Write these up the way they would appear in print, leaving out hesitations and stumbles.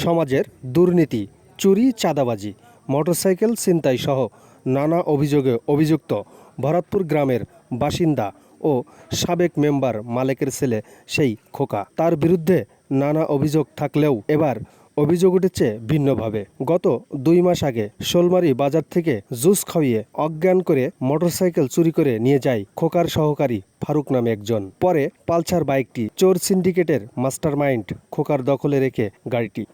সমাজের দুর্নীতি, চুরি, চাঁদাবাজি, মোটরসাইকেল ছিনতাই সহ নানা অভিযোগে অভিযুক্ত ভরতপুর গ্রামের বাসিন্দা ও সাবেক মেম্বার মালেকের ছেলে সেই খোকা। তার বিরুদ্ধে নানা অভিযোগ থাকলেও এবার অভিযোগ উঠেছে ভিন্নভাবে। গত 2 মাস আগে শোলমারি বাজার থেকে জুস খাইয়ে অজ্ঞান করে মোটরসাইকেল চুরি করে নিয়ে যায় খোকার সহকারী ফারুক নামে একজন। পরে পালসার বাইকটি চোর সিন্ডিকেটের মাস্টারমাইন্ড খোকার দখলে রেখে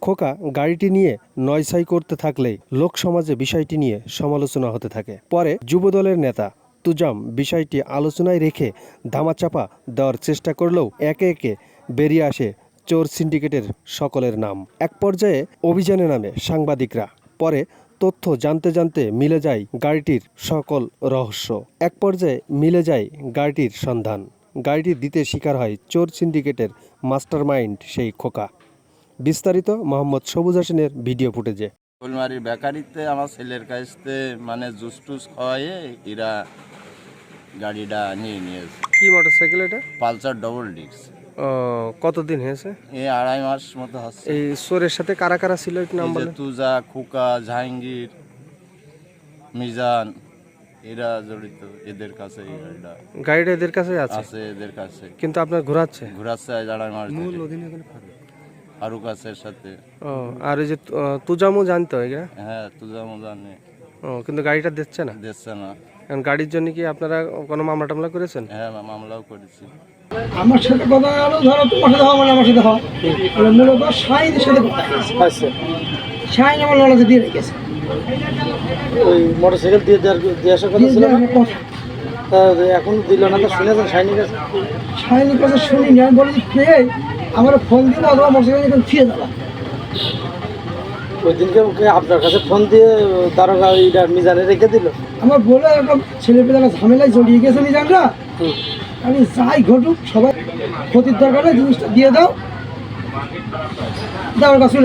খোকা গাড়িটি নিয়ে নয়ছাই করতে থাকলেই লোক সমাজে বিষয়টি নিয়ে সমালোচনা হতে থাকে। পরে যুবদলের নেতা তুজাম বিষয়টি আলোচনায় রেখে ধামাচাপা দেওয়ার চেষ্টা করলেও একে একে বেরিয়ে আসে চোর সিন্ডিকেটের সকলের নাম। এক পর্যায়ে অভিযানে নামে সাংবাদিকরা। পরে তথ্য জানতে জানতে মিলে যায় গাড়িটির সকল রহস্য। এক পর্যায়ে মিলে যায় গাড়িটির সন্ধান। গাড়িটি দিতে স্বীকার হয় চোর সিন্ডিকেটের মাস্টারমাইন্ড সেই খোকা। বিস্তারিত মোহাম্মদ সবুজ হাসানের ভিডিও ফুটেজে। ফুলমারির বেকারিতে আমার ছেলের কাছ থেকে মানে জুস টুস খাওয়াইয়ে এরা গাড়িটা নিয়েছে। কি মোটরসাইকেল এটা? Pulsar double disc. কতদিন হয়েছে? এই 2.5 মাস মতো হচ্ছে। এই চোরের সাথে কারা কারা ছিল একটু নাম বলেন। তুজা, খোকা, জাহাঙ্গীর, মিজান এরা জড়িত। এদের কাছে এই গাড়িটা এদের কাছে আছে? এদের কাছে। কিন্তু আপনার ঘোরাচ্ছে 2.5 মাস। মূল অধিনায়ক ফারুক আছে সাথে। আর এই যে তুজামও জানতো এটা? হ্যাঁ, তুজামও জানে। কিন্তু গাড়িটা দিচ্ছে না। এখন গাড়ির জন্য কি আপনারা কোনো মামলা টামলা করেছেন? হ্যাঁ, মামলাও করেছি। আমার সাথে কথা হলো, ধরো তোমার সাথে হওয়া মানে আমার সাথে হওয়া, মূলত শাহিনের সাথে কথা হয়েছে। শাহিন আমার নলেজে দিয়ে রেখেছে ওই মোটরসাইকেল দিয়ে আসার কথা ছিল। এখন দিল না তো শুনেছেন শাহিনের কাছে? শাহিনের কাছে শুনিনি। আমি বলি পেয়ে আমার ফোন দিল, অথবা মোটরসাইকেল এখন ফিরে যাবা। ওই দিনকে ওকে আপনার কাছে ফোন দিয়ে দারোগা এইটা মিজানে রেখে দিল। আমার বলে এখন ছেলে পেলেরা ঝামেলায় জড়িয়ে গেছে মিজানরা। আমি যাই ঘটুক সবাই ক্ষতির দরকারে জিনিসটা দিয়ে দাও, দেওয়ার কাছে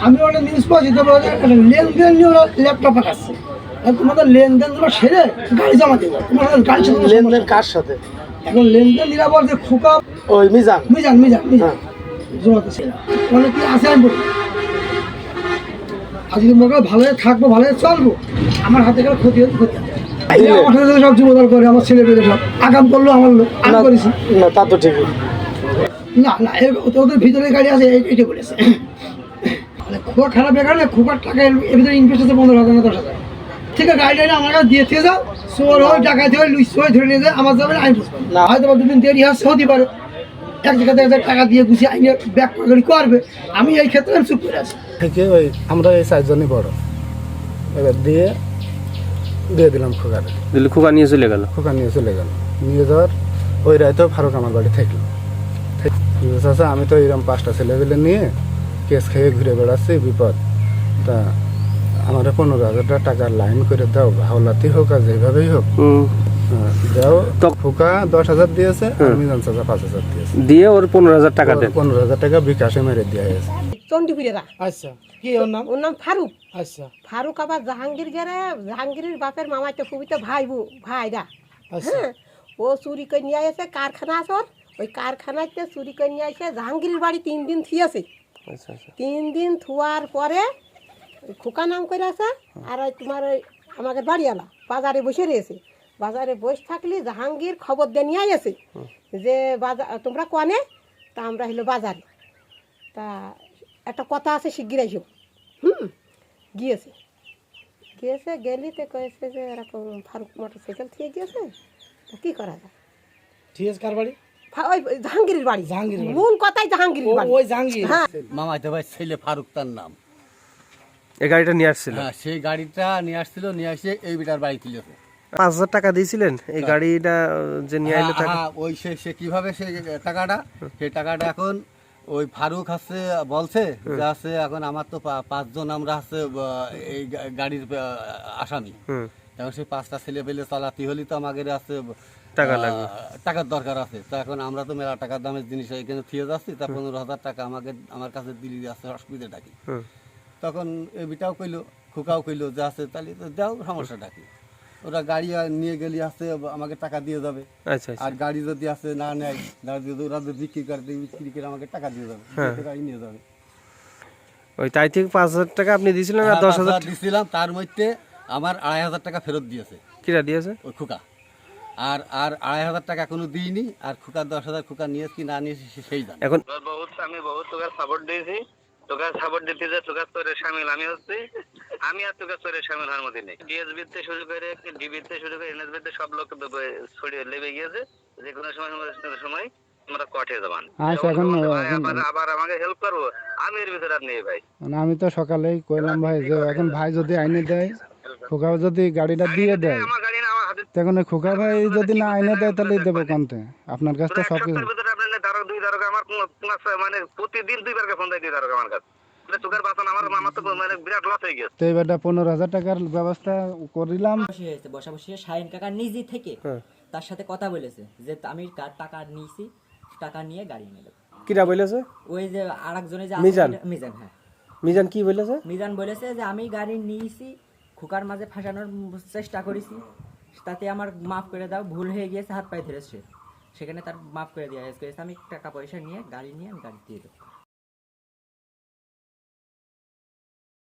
আমি অনেক নিউজ পাচ্ছি লেনদেন নিয়ে ওরা ল্যাপটপ পাঠাচ্ছে। তোমাদের লেনদেনগুলো সেরে গাড়ি জমা দিয়ে দাও। তোমার গাড়ি লেনদেন কার সাথে? এখন লেনদেন নিরাপদ যে খোকা ওই মিজান জমাতেছে অনেক কি আছে। আমি বলি আজকে মনে করো ভালো থাকবো, ভালো চলবো, আমার হাতে গেলে ক্ষতি হচ্ছে। ক্ষতি আমার সাথে সব যুবদল করে, আমার ছেলে পেলে সব আগাম করলো, আমার লোক আমি করেছি না। তা তো ঠিকই না, ওদের ভিতরে গাড়ি আছে এটা বলেছে। খোকা খারাপ কারণে খোকার টাকা এর ভিতরে ইনভেস্ট আছে 15,000 না 10,000। ঠিক আছে, গাড়িটা আমার কাছে দিয়ে যাও, চোর হয় ডাকাতি হয় লুইস হয় ধরে নিয়ে যায়, আমার যাবে আইন বুঝবে না। হয়তো 2 দিন দেরি আসছে, হতে পারে 1,000 টাকা দিয়ে গুছিয়ে আইনে ব্যাক করবে। আমি এই ক্ষেত্রে আমি চুপ করে আছি। থেকে ওই আমরা এই 4 জনই বড়, এবার দিয়ে দিলাম খোকারে। খোকা নিয়ে চলে গেল। নিয়ে যাওয়ার ওই রাইতেও ফারুক আমার বাড়ি থাকলো। আমি তো এরকম 5টা ছেলেপেলে নিয়ে কেস খেয়ে ঘুরে বেড়াচ্ছি, বিপদ। তা আমার 15,000 টাকার লাইন করে দাও, হাওলাতি হোক আর যেভাবেই হোক দাও। খোকা 10,000 দিয়েছে, মিজান চাচা 5,000 দিয়েছে। দিয়ে ওর 15,000 টাকা দেন। 15,000 টাকা বিকাশে মেরে দেওয়া হয়েছে। চন্ডিপুরেরা। আচ্ছা, কি ওর নাম? ফারুক। আচ্ছা, ফারুক আবার জাহাঙ্গীরের বাপের মামাইতে খুবিতে ভাইরা। হ্যাঁ, ও চুরি করে নিয়ে আসে, কারখানা আছে ওর, ওই কারখানাতে চুরি করে নিয়ে আসে জাহাঙ্গীরের বাড়ি 3 দিন থুয়েছে। 3 দিন থুয়ার পরে খোকা নাম করে আছে। আর ওই তোমার ওই আমাদের বাড়িওয়ালা বাজারে বসে রয়েছে। বাজারে বসে থাকলে জাহাঙ্গীর খবর দিয়ে নিয়ে আসে যে তোমরা কনে? তা আমরা হলো বাজারে, তা একটা কথা আছে শিগগির এসো। গিয়েছে গেলিতে কয়েছে যে এরকম ফারুক মোটরসাইকেল থেকে গিয়েছে, তা কী করা যায়? ঠিক আছে, কার বাড়ি? ওই জাহাঙ্গীরের বাড়ি। মূল কথাই জাহাঙ্গীরের বাড়ি। ওই জাহাঙ্গীর, হ্যাঁ, মামাইতে ভাই ছেলে ফারুক তার নাম। এই গাড়িটা নিয়ে আসছিল? হ্যাঁ, সেই গাড়িটা নিয়ে আসছিল, নিয়ে আসে এই বিটার বাড়ি তুলেছে। 5,000 টাকা দিয়েছিলেন এই গাড়িটা যে নিয়ে আইলে? ওই সে কিভাবে সেই টাকাটা এখন ওই ফারুক আছে বলছে যে আছে এখন আমার তো 5 জন আমরা আছে এই গাড়ির আসামি। এখন সেই 5টা ছেলে পেলে চালাতে হলে তো আমাদের আছে টাকা লাগবে, টাকার দরকার আছে। তো এখন আমরা তো মেলা টাকার দামের জিনিস এখানে থিয়ে যাচ্ছি, তা 15,000 টাকা আমার কাছে দিলি আছে, অসুবিধাটা কি? তখন এবিটাও কইলো, খোকাও কইলো যে আছে তাহলে তো দাও, সমস্যাটা কি? ওরা গাড়ি নিয়ে গেলে আসতে আমাকে টাকা দিয়ে যাবে। আর গাড়ি যদি আসে না নেয়, ওরা যদি বিক্রি করে আমাকে টাকা দিয়ে যাবে, গাড়ি নিয়ে যাবে। ওই তাই থেকে 5,000 টাকা আপনি দিয়েছিলেন আর হ্যাঁ, 10,000 5,000 দিছিলাম, তার মধ্যে আমার 2,500 টাকা ফেরত দিয়েছে কিরা দিয়েছে? ওই খোকা। আর আর 2,500 টাকা কোনো দিইনি, আর খোকা 10,000 খোকা নিয়েছে কি না নিয়েছে সেই জানে। এখন আমি বহুত তোকে সাপোর্ট দিয়েছি, তোকে সাপোর্ট দিতে যে তোকে তোরে শামিল আমি হচ্ছি, আমি আর তোকে তোরে শামিল হওয়ার মধ্যে নেই। ডিএসবি তে শুরু করে ডিবি তে শুরু করে এনএসবি তে সব লোক ছড়িয়ে লেবে গিয়েছে, যে কোনো সময় আমরা কটে যাবান। আচ্ছা, এখন আবার আমাকে হেল্প করবো, আমি এর ভিতরে আর নেই ভাই। মানে আমি তো সকালেই কইলাম ভাই যে এখন ভাই যদি আইনে দেয়, খোকা যদি গাড়িটা দিয়ে দেয়, আমার গাড়ি না আমার হাতে তখন ওই খোকা ভাই যদি না আইনে দেয় তাহলে দেবো কোনতে? আপনার কাছে তো এক সবকিছু। সপ্তাহের ভিতরে আপনার ধারক দুই ধারক আমার মানে প্রতিদিন 2বার ফোন দেয়, 2 ধারক আমার কাছে। তোকের বাসন আমার তো মানে বিরাট লস হয়ে গেছে। তো এবারটা 15,000 টাকার ব্যবস্থা করিলাম। বসে হয়েছে, বসে শাহিন কাকা নিজে থেকে হ্যাঁ। তার সাথে কথা বলেছে যে আমি টাকা নিয়েছি, টাকা নিয়ে গাড়ি নিয়ে নেব। কিরা বলেছে? ওই যে আরেকজনে যে মিজান। মিজান, হ্যাঁ মিজান কি বলেছে? মিজান বলেছে যে আমি গাড়ি নিয়েছি, খোকার মাঝে ফাঁসানোর চেষ্টা করেছি, তাতে আমার মাফ করে দাও, ভুল হয়ে গিয়েছে, হাত পায়ে ধরেছে, সেখানে তার মাফ করে দেওয়া হয়েছে, আমি টাকা পয়সা নিয়ে গাড়ি নিয়ে আমি গাড়ি দিয়ে দেবো।